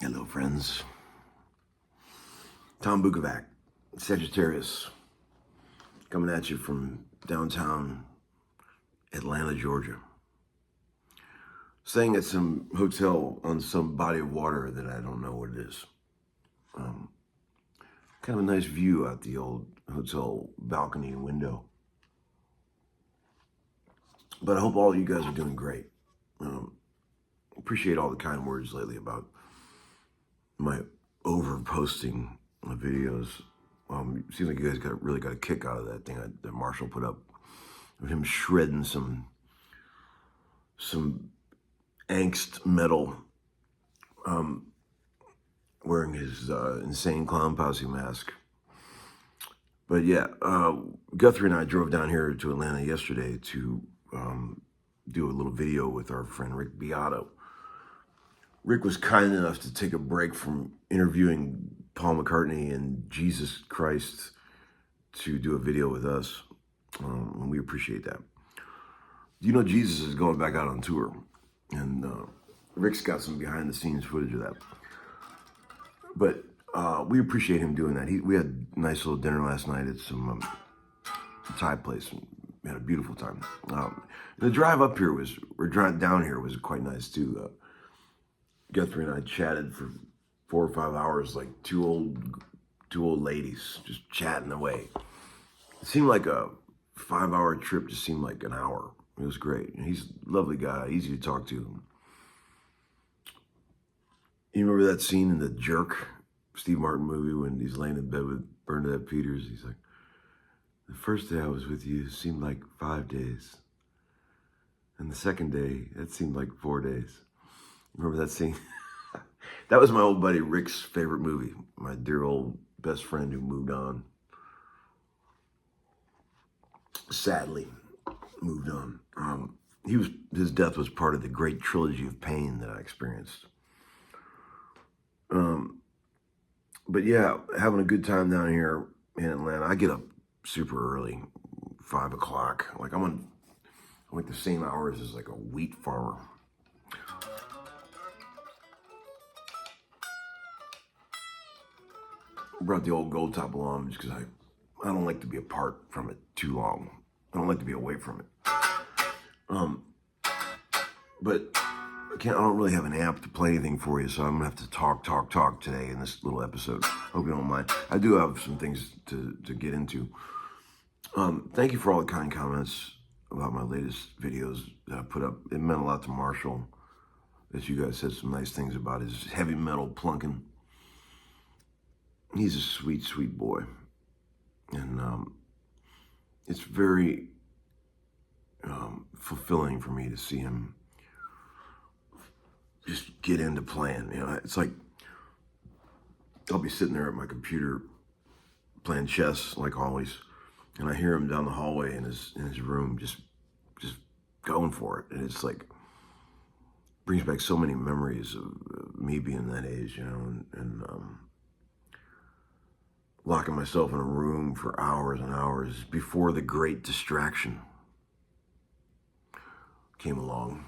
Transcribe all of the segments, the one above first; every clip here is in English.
Hello, friends. Tom Bukovac, Sagittarius, coming at you from downtown Atlanta, Georgia. Staying at some hotel on some body of water that I don't know what it is. Kind of a nice view out the old hotel balcony and window. But I hope all you guys are doing great. Appreciate all the kind words lately about my over-posting videos. It seems like you guys really got a kick out of that thing that Marshall put up of him shredding some angst metal, wearing his insane clown posse mask. But yeah, Guthrie and I drove down here to Atlanta yesterday to do a little video with our friend Rick Beato. Rick was kind enough to take a break from interviewing Paul McCartney and Jesus Christ to do a video with us, and we appreciate that. You know, Jesus is going back out on tour, and Rick's got some behind-the-scenes footage of that. But we appreciate him doing that. We had a nice little dinner last night at some Thai place. We had a beautiful time. The drive up here down here was quite nice too. Guthrie and I chatted for 4 or 5 hours like two old ladies just chatting away. It seemed like a 5-hour trip just seemed like an hour. It was great. And he's a lovely guy, easy to talk to. You remember that scene in The Jerk, Steve Martin movie, when he's laying in bed with Bernadette Peters? He's like, the first day I was with you seemed like 5 days. And the second day, that seemed like 4 days. Remember that scene? That was my old buddy Rick's favorite movie. My dear old best friend who moved on. Sadly, moved on. His death was part of the great trilogy of pain that I experienced. But yeah, having a good time down here in Atlanta. I get up super early, 5 o'clock. Like I'm like the same hours as like a wheat farmer. Brought the old gold top along just because I don't like to be apart from it too long. I don't like to be away from it. But I don't really have an amp to play anything for you, so I'm gonna have to talk today in this little episode. Hope you don't mind. I do have some things to get into. Thank you for all the kind comments about my latest videos that I put up. It meant a lot to Marshall that you guys said some nice things about his heavy metal plunking. He's a sweet, sweet boy. And it's very fulfilling for me to see him just get into playing. You know, it's like I'll be sitting there at my computer playing chess, like always, and I hear him down the hallway in his room just going for it. And it's like brings back so many memories of me being that age, you know, and locking myself in a room for hours and hours before the great distraction came along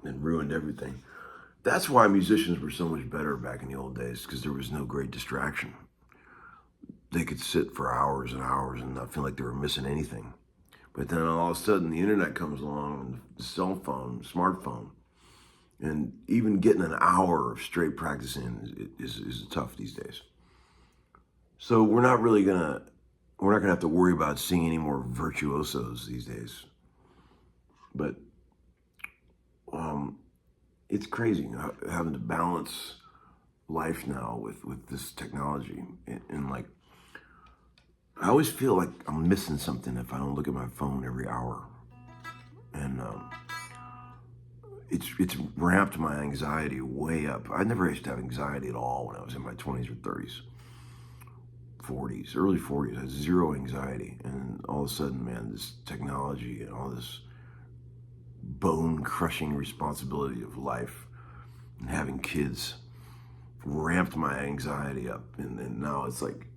and ruined everything. That's why musicians were so much better back in the old days, because there was no great distraction. They could sit for hours and hours and not feel like they were missing anything. But then all of a sudden the internet comes along, and the cell phone, smartphone, and even getting an hour of straight practice in is tough these days. So we're not gonna have to worry about seeing any more virtuosos these days. But it's crazy having to balance life now with this technology. And like, I always feel like I'm missing something if I don't look at my phone every hour. And it's ramped my anxiety way up. I never used to have anxiety at all when I was in my 20s or 30s. 40s, early 40s, I had zero anxiety. And all of a sudden, man, this technology and all this bone-crushing responsibility of life and having kids ramped my anxiety up. And now it's like,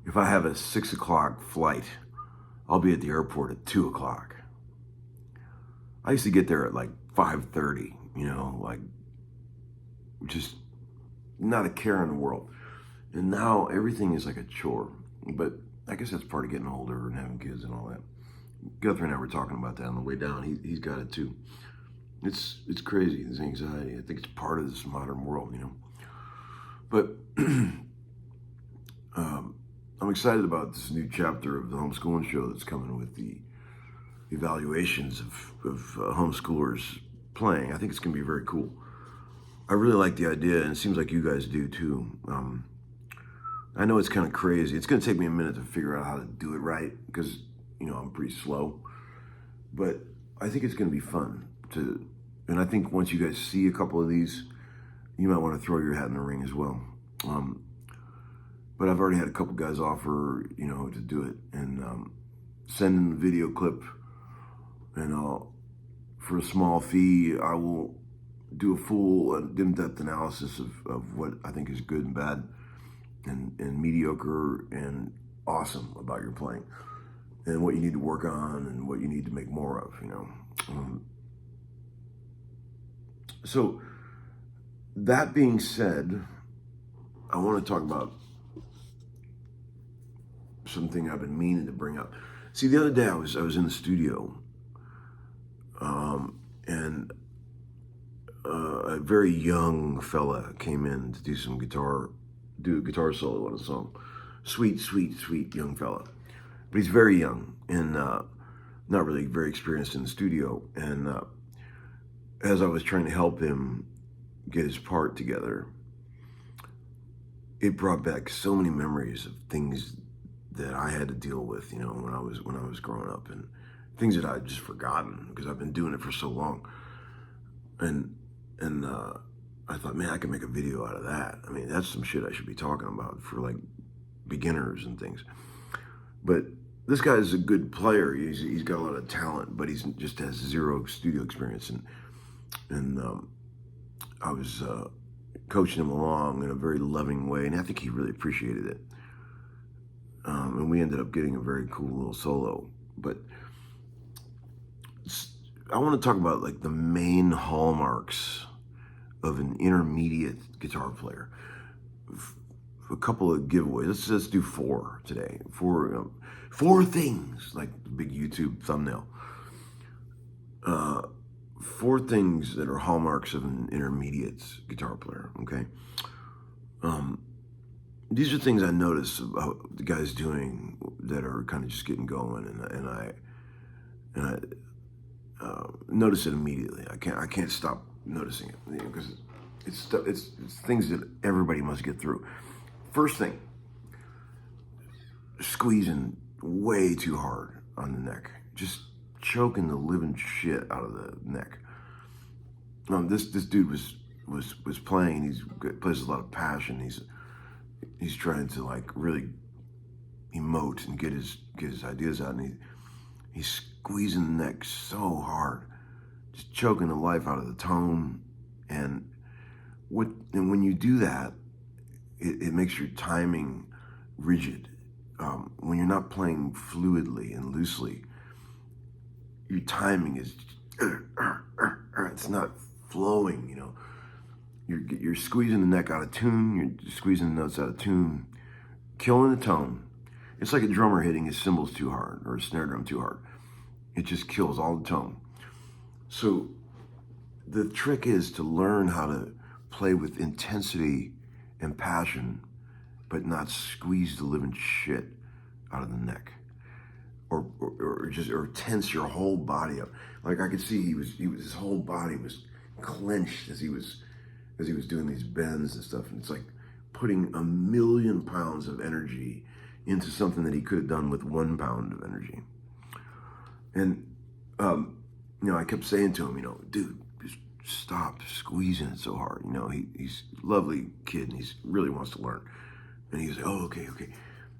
if I have a 6 o'clock flight, I'll be at the airport at 2 o'clock. I used to get there at like 5:30, you know, like just not a care in the world. And now everything is like a chore. But I guess that's part of getting older and having kids and all that. Guthrie and I were talking about that on the way down. He's got it too. It's crazy, this anxiety. I think it's part of this modern world, But I'm excited about this new chapter of the Homeskoolin show that's coming with the evaluations of homeschoolers playing. I think it's going to be very cool. I really like the idea, and it seems like you guys do too. I know it's kind of crazy. It's going to take me a minute to figure out how to do it right because, I'm pretty slow. But I think it's going to be fun and I think once you guys see a couple of these, you might want to throw your hat in the ring as well. But I've already had a couple guys offer, to do it and send in the video clip, and for a small fee, I will do a full in-depth analysis of what I think is good and bad and mediocre and awesome about your playing and what you need to work on and what you need to make more of, So that being said, I want to talk about something I've been meaning to bring up. See, the other day I was in the studio, and a very young fella came in to do a guitar solo on a song. Sweet, sweet, sweet young fella. But he's very young and not really very experienced in the studio. And as I was trying to help him get his part together, it brought back so many memories of things that I had to deal with, when I was growing up, and things that I'd just forgotten because I've been doing it for so long. And I thought, man, I can make a video out of that. I mean, that's some shit I should be talking about for like beginners and things. But this guy is a good player. He's got a lot of talent, but he's just has zero studio experience. And I was coaching him along in a very loving way, and I think he really appreciated it. And we ended up getting a very cool little solo. But I want to talk about like the main hallmarks of an intermediate guitar player. A couple of giveaways. Let's do 4 today. 4 things, like the big YouTube thumbnail. 4 things that are hallmarks of an intermediate guitar player. Okay. These are things I notice about the guys doing that are kind of just getting going, and I notice it immediately. I can't stop noticing it because it's things that everybody must get through. First thing, squeezing way too hard on the neck, just choking the living shit out of the neck. This dude was playing. He plays with a lot of passion. He's trying to like really emote and get his ideas out, and he's squeezing the neck so hard, just choking the life out of the tone. And when you do that, it makes your timing rigid. When you're not playing fluidly and loosely, your timing is it's not flowing. You're squeezing the neck out of tune. You're squeezing the notes out of tune, killing the tone. It's like a drummer hitting his cymbals too hard or a snare drum too hard. It just kills all the tone. So the trick is to learn how to play with intensity and passion, but not squeeze the living shit out of the neck, or tense your whole body up. Like I could see his whole body was clenched as he was doing these bends and stuff. And it's like putting 1,000,000 pounds of energy into something that he could have done with 1 pound of energy. And I kept saying to him, dude, just stop squeezing it so hard. He's a lovely kid and he really wants to learn. And he was like, oh, okay.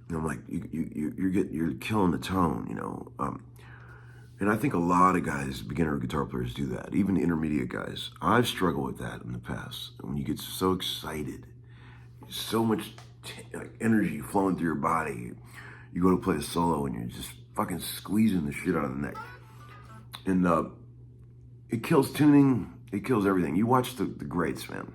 And I'm like, you're killing the tone, And I think a lot of guys, beginner guitar players, do that. Even intermediate guys. I've struggled with that in the past. When you get so excited, so much energy flowing through your body, you go to play a solo and you're just fucking squeezing the shit out of the neck. And it kills tuning. It kills everything. You watch the greats, man.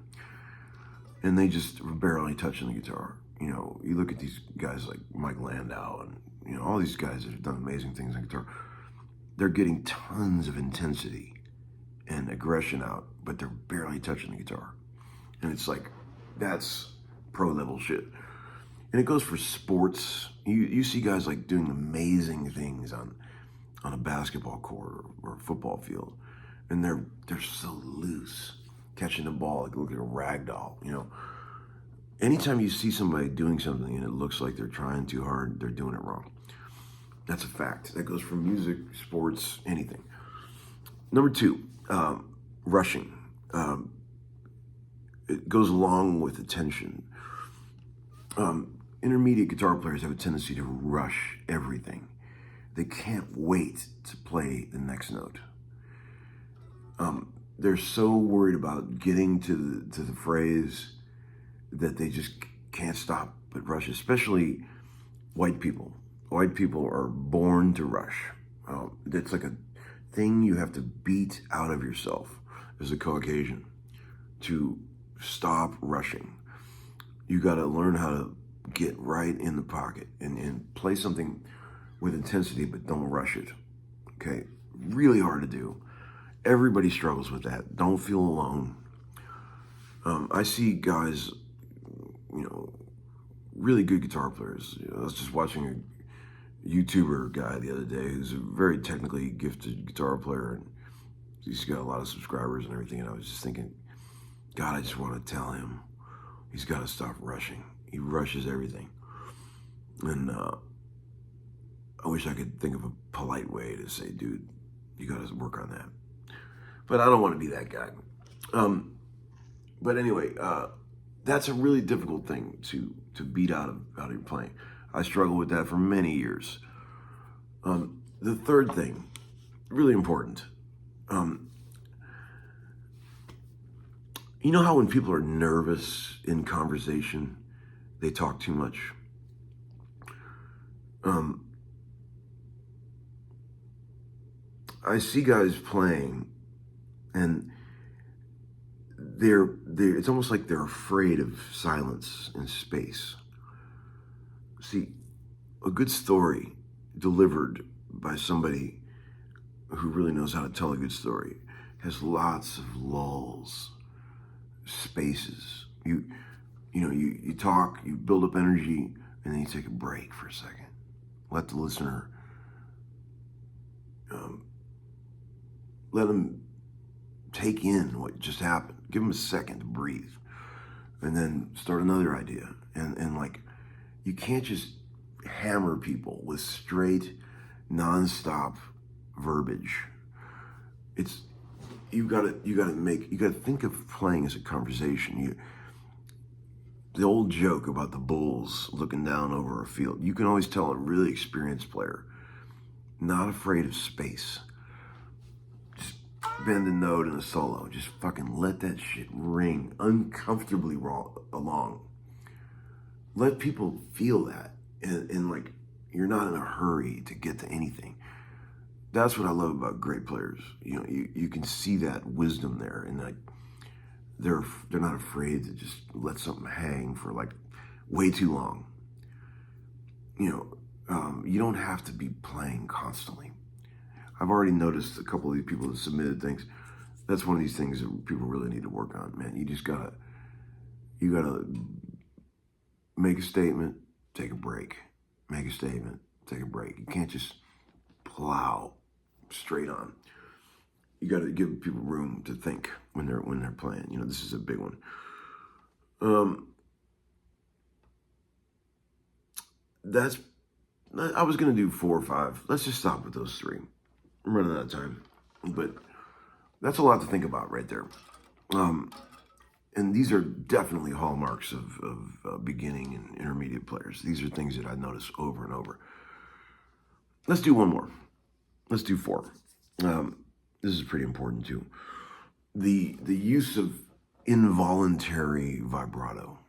and they just were barely touching the guitar. You know, you look at these guys like Mutt Lange and, you know, all these guys that have done amazing things on guitar. They're getting tons of intensity and aggression out, but they're barely touching the guitar. And it's like, that's pro level shit. And it goes for sports. You see guys like doing amazing things on a basketball court or a football field, and they're so loose, catching the ball like look like a rag doll. You know, anytime you see somebody doing something and it looks like they're trying too hard, they're doing it wrong. That's a fact. That goes for music, sports, anything. Number two, rushing. It goes along with attention. Intermediate guitar players have a tendency to rush everything. They can't wait to play the next note. They're so worried about getting to the phrase that they just can't stop but rush, especially white people. White people are born to rush. It's like a thing you have to beat out of yourself as a Caucasian to stop rushing. You got to learn how to get right in the pocket and play something with intensity, but don't rush it. Okay? Really hard to do. Everybody struggles with that. Don't feel alone. I see guys, you know, really good guitar players. You know, I was just watching a YouTuber guy the other day who's a very technically gifted guitar player, and he's got a lot of subscribers and everything. And I was just thinking, God, I just want to tell him he's got to stop rushing. He rushes everything. And I wish I could think of a polite way to say, dude, you got to work on that. But I don't want to be that guy. But anyway, that's a really difficult thing to beat out of your playing. I struggled with that for many years. The third thing, really important. You know how when people are nervous in conversation, they talk too much? I see guys playing, and it's almost like they're afraid of silence and space. See, a good story delivered by somebody who really knows how to tell a good story has lots of lulls, spaces. You talk, you build up energy, and then you take a break for a second. Let the listener, let them take in what just happened. Give them a second to breathe, and then start another idea. And like, you can't just hammer people with straight, nonstop verbiage. You gotta think of playing as a conversation. The old joke about the bulls looking down over a field. You can always tell a really experienced player, not afraid of space. Just bend a note in a solo. Just fucking let that shit ring uncomfortably along. Let people feel that. And like, you're not in a hurry to get to anything. That's what I love about great players. You know, you can see that wisdom there, and like, they're not afraid to just let something hang for like way too long. You know, you don't have to be playing constantly. I've already noticed a couple of these people that submitted things. That's one of these things that people really need to work on, man. You gotta make a statement, take a break. Make a statement, take a break. You can't just plow straight on. You got to give people room to think when they're playing. You know, this is a big one. I was gonna do 4 or 5. Let's just stop with those 3. I'm running out of time, but that's a lot to think about right there. And these are definitely hallmarks of beginning and intermediate players. These are things that I notice over and over. Let's do one more. Let's do 4. This is pretty important too. The use of involuntary vibrato.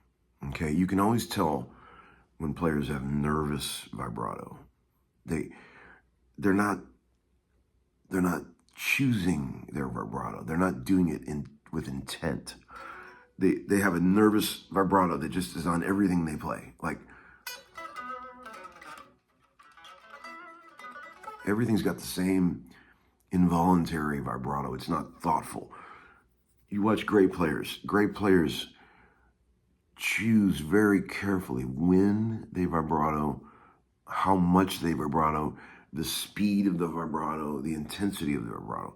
Okay, you can always tell when players have nervous vibrato. They're not choosing their vibrato. They're not doing it with intent. they have a nervous vibrato that just is on everything they play. Like, everything's got the same involuntary vibrato. It's not thoughtful. You watch great players. Great players choose very carefully when they vibrato, how much they vibrato, the speed of the vibrato, the intensity of the vibrato.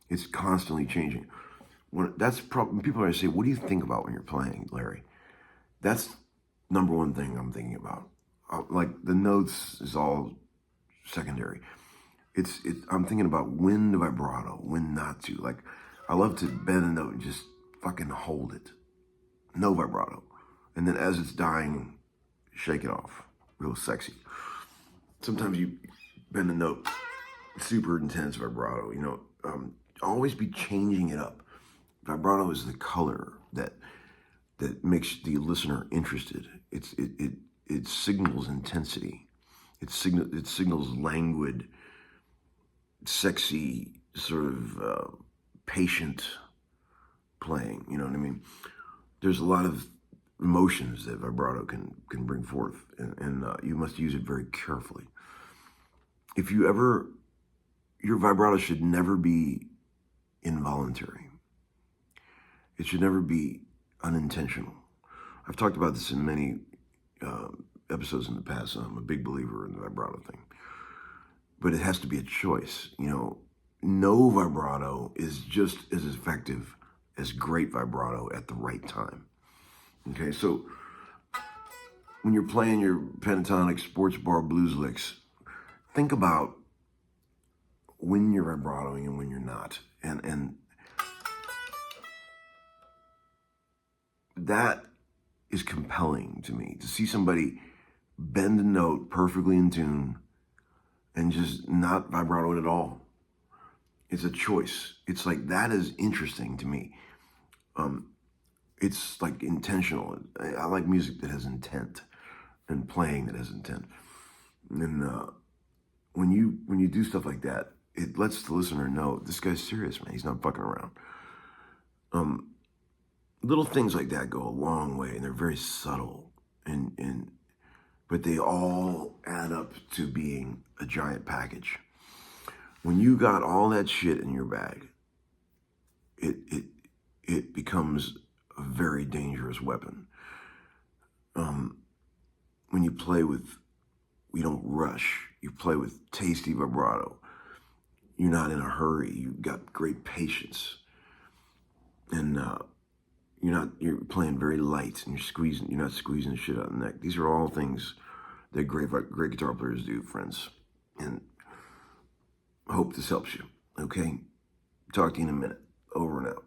It's constantly changing. When people always say, "What do you think about when you're playing, Larry?" That's number one thing I'm thinking about. Like, the notes is all secondary. I'm thinking about when to vibrato, when not to. Like, I love to bend a note and just fucking hold it. No vibrato. And then as it's dying, shake it off. Real sexy. Sometimes you bend a note, super intense vibrato, always be changing it up. Vibrato is the color that makes the listener interested. It signals intensity. It signals languid, sexy, sort of patient playing. You know what I mean? There's a lot of emotions that vibrato can bring forth, and you must use it very carefully. Your vibrato should never be involuntary. It should never be unintentional. I've talked about this in many episodes in the past, and I'm a big believer in the vibrato thing. But it has to be a choice. No vibrato is just as effective as great vibrato at the right time. Okay, so when you're playing your pentatonic sports bar blues licks, think about when you're vibratoing and when you're not. And that is compelling to me, to see somebody bend a note perfectly in tune and just not vibrato it at all. It's a choice. It's like, that is interesting to me. It's like intentional. I like music that has intent and playing that has intent. And when you do stuff like that, it lets the listener know this guy's serious, man. He's not fucking around. Little things like that go a long way, and they're very subtle, but they all add up to being a giant package. When you got all that shit in your bag, it becomes a very dangerous weapon. When you play you don't rush. You play with tasty vibrato. You're not in a hurry. You've got great patience, and you're playing very light, and you're not squeezing the shit out of the neck. These are all things that great guitar players do, friends. And I hope this helps you. Okay? Talk to you in a minute. Over and out.